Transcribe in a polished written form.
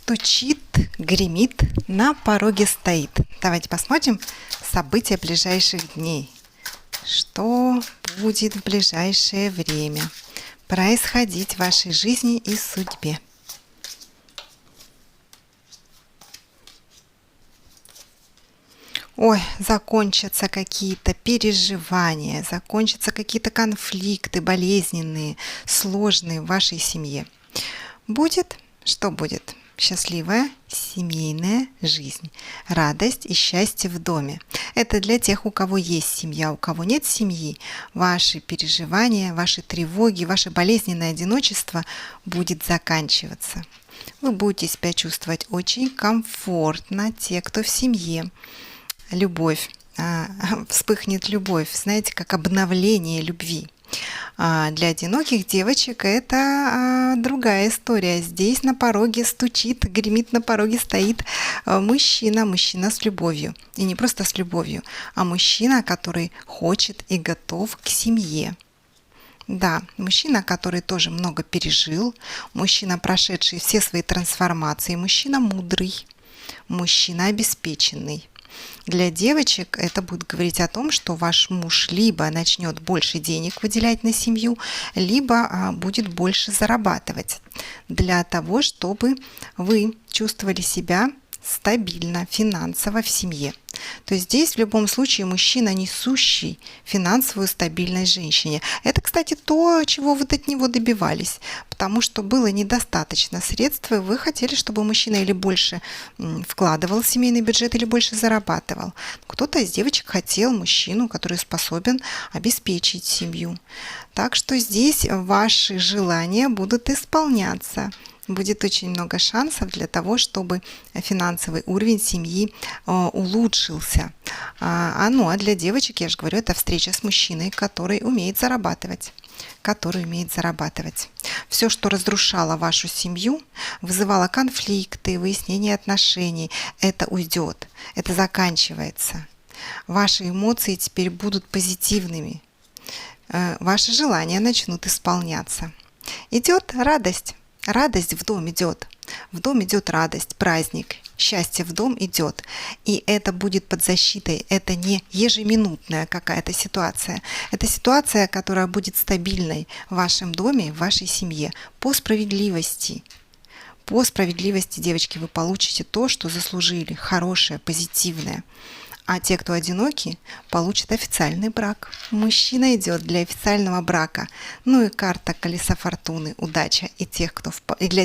стучит, гремит, на пороге стоит. Давайте посмотрим события ближайших дней. Что будет в ближайшее время происходить в вашей жизни и судьбе? Ой, закончатся какие-то переживания, закончатся какие-то конфликты болезненные, сложные в вашей семье. Будет, что будет? Счастливая семейная жизнь, радость и счастье в доме. Это для тех, у кого есть семья, у кого нет семьи. Ваши переживания, ваши тревоги, ваше болезненное одиночество будет заканчиваться. Вы будете себя чувствовать очень комфортно, те, кто в семье. Любовь, вспыхнет любовь, знаете, как обновление любви. Для одиноких девочек это другая история. Здесь на пороге стучит, гремит, на пороге стоит мужчина с любовью. И не просто с любовью, а мужчина, который хочет и готов к семье. Да, мужчина, который тоже много пережил, мужчина, прошедший все свои трансформации, мужчина мудрый, мужчина обеспеченный. Для девочек это будет говорить о том, что ваш муж либо начнет больше денег выделять на семью, либо будет больше зарабатывать для того, чтобы вы чувствовали себя стабильно, финансово в семье. То есть здесь в любом случае мужчина, несущий финансовую стабильность женщине. Это, кстати, то, чего вы от него добивались, потому что было недостаточно средств, и вы хотели, чтобы мужчина или больше вкладывал в семейный бюджет, или больше зарабатывал. Кто-то из девочек хотел мужчину, который способен обеспечить семью. Так что здесь ваши желания будут исполняться. Будет очень много шансов для того, чтобы финансовый уровень семьи улучшился. А для девочек, я же говорю, это встреча с мужчиной, который умеет зарабатывать. Все, что разрушало вашу семью, вызывало конфликты, выяснение отношений, это уйдет, это заканчивается. Ваши эмоции теперь будут позитивными. Ваши желания начнут исполняться. Идет радость. Радость в дом идет. В дом идет радость, праздник, счастье в дом идет. И это будет под защитой. Это не ежеминутная какая-то ситуация. Это ситуация, которая будет стабильной в вашем доме, в вашей семье. По справедливости. По справедливости, девочки, вы получите то, что заслужили. Хорошее, позитивное. А те, кто одиноки, получат официальный брак. Мужчина идет для официального брака. Ну и карта колеса фортуны, удача и для